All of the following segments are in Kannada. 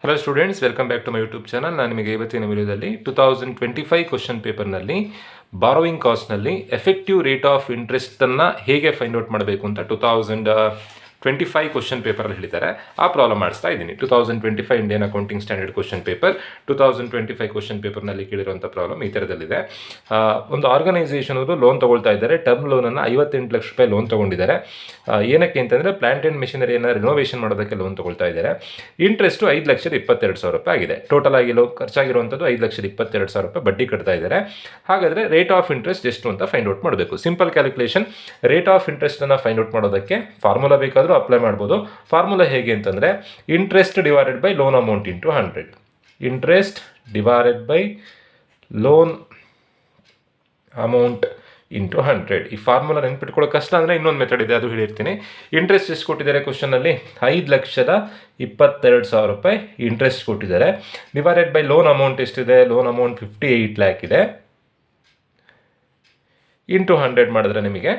Hello students, welcome back to my YouTube channel. ನಾನು ನಿಮಗೆ ಇವತ್ತಿನ ವಿಡಿಯೋದಲ್ಲಿ 2025 ಕ್ವಶನ್ ಪೇಪರ್ನಲ್ಲಿ ಬಾರೋವಿಂಗ್ ಕಾಸ್ಟ್ನಲ್ಲಿ ಎಫೆಕ್ಟಿವ್ ರೇಟ್ ಆಫ್ ಇಂಟ್ರೆಸ್ಟನ್ನು ಹೇಗೆ ಫೈಂಡ್ ಔಟ್ ಮಾಡಬೇಕು ಅಂತ 2025 ಕ್ವಶನ್ ಪೇಪರಲ್ಲಿ ಹೇಳಿದ್ದಾರೆ. ಆ ಪ್ರಾಬ್ಲಮ್ ಮಾಡಿಸ್ತಾ ಇದ್ದೀನಿ. 2025 Indian accounting standard question paper 2025 question ಪೇಪರ್ನಲ್ಲಿ ಕೇಳಿರುವಂಥ ಪ್ರಾಬ್ಲಮ್ ಈ ಥರದಲ್ಲಿದೆ. ಒಂದು ಆರ್ಗನೈಸೇಷನ್ ಅವರು ಲೋನ್ ತೊಗೊಳ್ತಾ ಇದ್ದಾರೆ. ಟರ್ಮ್ ಲೋನನ್ನು 58 ಲಕ್ಷ ರೂಪಾಯಿ ಲೋನ್ ತೊಗೊಂಡಿದ್ದಾರೆ. ಏನಕ್ಕೆ ಅಂತಂದರೆ ಪ್ಲಾಂಟ್ ಆ್ಯಂಡ್ ಮೆಷಿನರಿಯನ್ನು ರಿನೋವೇಷನ್ ಮಾಡೋದಕ್ಕೆ ಲೋನ್ ತೊಗೊಳ್ತಾ ಇದ್ದಾರೆ. ಇಂಟ್ರೆಸ್ಟು 5,22,000 ರೂಪಾಯಿ ಆಗಿದೆ. ಟೋಟಲ್ ಆಗಿ ಖರ್ಚಾಗಿರುವಂಥದ್ದು 5,22,000 ರೂಪಾಯಿ ಬಡ್ಡಿ ಕಟ್ತಾ ಇದ್ದಾರೆ. ಹಾಗಾದರೆ ರೇಟ್ ಆಫ್ ಇಂಟ್ರೆಸ್ಟ್ ಎಷ್ಟು ಅಂತ ಫೈಂಡ್ ಔಟ್ ಮಾಡಬೇಕು. Simple calculation. ರೇಟ್ ಆಫ್ ಇಂಟ್ರೆಸ್ಟನ್ನು ಫೈಂಡ್ ಔಟ್ ಮಾಡೋದಕ್ಕೆ ಫಾರ್ಮುಲಾ ಬೇಕಾದರೂ ಅಪ್ಲೈ ಮಾಡ್ಬೋದು. ಫಾರ್ಮುಲಾ ಹೇಗೆ ಅಂತಂದರೆ interest divided by loan amount into 100. Interest divided by loan amount into 100. ಈ ಫಾರ್ಮುಲಾ ನೆನ್ಪಿಟ್ಕೊಳ್ಳೋ ಕಷ್ಟ ಅಂದರೆ ಇನ್ನೊಂದು ಮೆಥಡ್ ಇದೆ, ಅದು ಹೇಳಿರ್ತೀನಿ. ಇಂಟ್ರೆಸ್ಟ್ ಎಷ್ಟು ಕೊಟ್ಟಿದ್ದಾರೆ ಕ್ವಶನಲ್ಲಿ? 5,22,000 ರೂಪಾಯಿ ಇಂಟ್ರೆಸ್ಟ್ ಕೊಟ್ಟಿದ್ದಾರೆ. ಡಿವೈಡೆಡ್ ಬೈ ಲೋನ್ ಅಮೌಂಟ್ ಎಷ್ಟಿದೆ? ಲೋನ್ ಅಮೌಂಟ್ 58 ಲ್ಯಾಕ್ ಇದೆ. ಇಂಟು 100 ಮಾಡಿದ್ರೆ ನಿಮಗೆ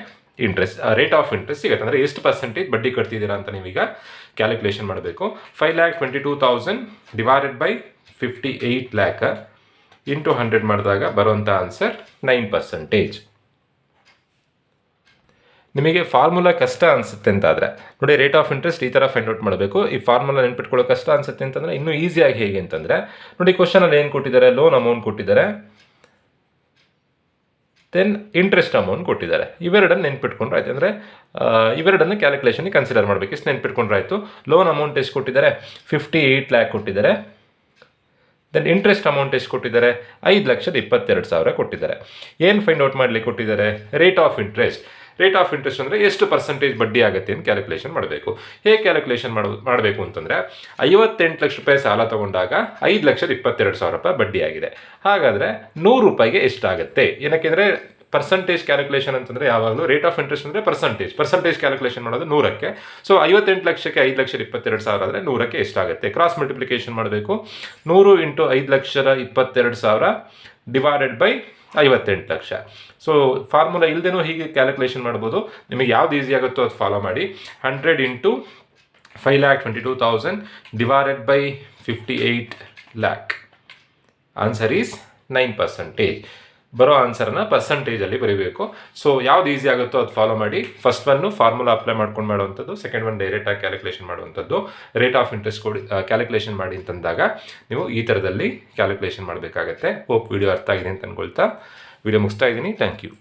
ಇಂಟ್ರೆಸ್ಟ್ ರೇಟ್ ಆಫ್ ಇಂಟ್ರೆಸ್ಟ್ ಸಿಗುತ್ತೆ. ಅಂದರೆ ಎಷ್ಟು ಪರ್ಸೆಂಟೇಜ್ ಬಡ್ಡಿ ಕಟ್ತಿದ್ದೀರಾ ಅಂತ ನೀವೀಗ ಕ್ಯಾಲ್ಕುಲೇಷನ್ ಮಾಡಬೇಕು. 5,22,000 ಡಿವೈಡೆಡ್ ಬೈ 58 ಲ್ಯಾಕ್ ಇಂಟು 100 ಮಾಡಿದಾಗ ಬರುವಂಥ ಆನ್ಸರ್ 9%. ನಿಮಗೆ ಫಾರ್ಮುಲಾ ಕಷ್ಟ ಅನಿಸುತ್ತೆ ಅಂತಾದರೆ ನೋಡಿ, ರೇಟ್ ಆಫ್ ಇಂಟ್ರೆಸ್ಟ್ ಈ ಥರ ಫೈಂಡ್ ಔಟ್ ಮಾಡಬೇಕು. ಈ ಫಾರ್ಮುಲಾ ನೆನ್ಪಿಟ್ಕೊಳ್ಳೋ ಕಷ್ಟ ಅನಿಸುತ್ತೆ ಅಂತಂದರೆ ಇನ್ನೂ ಈಸಿಯಾಗಿ ಹೇಗೆ ಅಂತಂದರೆ ನೋಡಿ, ಕ್ವಶನಲ್ಲಿ ಏನು ಕೊಟ್ಟಿದ್ದಾರೆ? ಲೋನ್ ಅಮೌಂಟ್ ಕೊಟ್ಟಿದ್ದಾರೆ, ದೆನ್ ಇಂಟ್ರೆಸ್ಟ್ ಅಮೌಂಟ್ ಕೊಟ್ಟಿದ್ದಾರೆ. ಇವೆರಡನ್ನು ನೆನ್ಪಿಟ್ಕೊಂಡ್ರೆ ಆಯ್ತು. ಅಂದರೆ ಇವೆರಡನ್ನು ಕ್ಯಾಲ್ಕುಲೇಷನ್ಗೆ ಕನ್ಸಿಡರ್ ಮಾಡಬೇಕು. ಎಷ್ಟು ನೆನ್ಪಿಟ್ಕೊಂಡ್ರೆ ಆಯಿತು? ಲೋನ್ ಅಮೌಂಟ್ ಎಷ್ಟು ಕೊಟ್ಟಿದ್ದಾರೆ? 58 ಲ್ಯಾಕ್ ಕೊಟ್ಟಿದ್ದಾರೆ. ದೆನ್ ಇಂಟ್ರೆಸ್ಟ್ ಅಮೌಂಟ್ ಎಷ್ಟು ಕೊಟ್ಟಿದ್ದಾರೆ? 5,22,000 ಕೊಟ್ಟಿದ್ದಾರೆ. ಏನು ಫೈಂಡ್ ಔಟ್ ಮಾಡಲಿಕ್ಕೆ ಕೊಟ್ಟಿದ್ದಾರೆ? Rate of interest. Rate of interest ಅಂದರೆ ಎಷ್ಟು ಪರ್ಸೆಂಟೇಜ್ ಬಡ್ಡಿ ಆಗುತ್ತೆ ಅಂತ ಕ್ಯಾಲ್ಕುಲೇಷನ್ ಮಾಡಬೇಕು. ಹೇಗೆ ಕ್ಯಾಲ್ಕುಲೇಷನ್ ಮಾಡಬೇಕು ಅಂತಂದರೆ 58 ಲಕ್ಷ ರೂಪಾಯಿ ಸಾಲ ತೊಗೊಂಡಾಗ 5,22,000 ರೂಪಾಯಿ ಬಡ್ಡಿ ಆಗಿದೆ. ಹಾಗಾದರೆ 100 ರೂಪಾಯಿಗೆ ಎಷ್ಟಾಗುತ್ತೆ? ಏನಕ್ಕೆಂದರೆ ಪರ್ಸೆಂಟೇಜ್ ಕ್ಯಾಲ್ಕುಲೇಷನ್ ಅಂತಂದರೆ ಯಾವಾಗಲೂ ರೇಟ್ ಆಫ್ ಇಂಟ್ರೆಸ್ಟ್ ಅಂದರೆ ಪರ್ಸೆಂಟೇಜ್ ಕ್ಯಾಲ್ಕುಲೇಷನ್ ಮಾಡೋದು 100ಕ್ಕೆ. ಸೊ 58 ಲಕ್ಷಕ್ಕೆ 5,22,000 ಆದರೆ 100ಕ್ಕೆ ಎಷ್ಟಾಗುತ್ತೆ? ಕ್ರಾಸ್ ಮಲ್ಟಿಪ್ಲಿಕೇಶನ್ ಮಾಡಬೇಕು. 100 into 5,22,000 divided by 58 lakh. So formula ಇಲ್ಲದೇನೂ ಹೀಗೆ ಕ್ಯಾಲ್ಕುಲೇಷನ್ ಮಾಡ್ಬೋದು. ನಿಮಗೆ ಯಾವ್ದು ಈಸಿ ಆಗುತ್ತೋ ಅದು ಫಾಲೋ ಮಾಡಿ. 100 into 5,22,000 divided by 58 lac. Answer is 9%. ಬರೋ ಆನ್ಸರ್ನ ಪರ್ಸೆಂಟೇಜಲ್ಲಿ ಬರೀಬೇಕು. ಸೊ ಯಾವ್ದು ಈಸಿ ಆಗುತ್ತೋ ಅದು ಫಾಲೋ ಮಾಡಿ. ಫಸ್ಟ್ ಒನ್ನು ಫಾರ್ಮುಲಾ ಅಪ್ಲೈ ಮಾಡ್ಕೊಂಡು ಮಾಡುವಂಥದ್ದು, ಸೆಕೆಂಡ್ ಒನ್ ಡೈರೆಕ್ಟಾಗಿ ಕ್ಯಾಲ್ಕುಲೇಷನ್ ಮಾಡುವಂಥದ್ದು. ರೇಟ್ ಆಫ್ ಇಂಟ್ರೆಸ್ಟ್ ಕ್ಯಾಲ್ಕುಲೇಷನ್ ಮಾಡಿ ಅಂತಂದಾಗ ನೀವು ಈ ಥರದಲ್ಲಿ ಕ್ಯಾಲ್ಕುಲೇಷನ್ ಮಾಡಬೇಕಾಗತ್ತೆ. ಹೋಪ್ ವಿಡಿಯೋ ಅರ್ಥ ಆಗಿದೆ ಅಂತ ಅಂದ್ಕೊಳ್ತಾ ವಿಡಿಯೋ ಮುಗಿಸ್ತಾ ಇದ್ದೀನಿ. Thank you.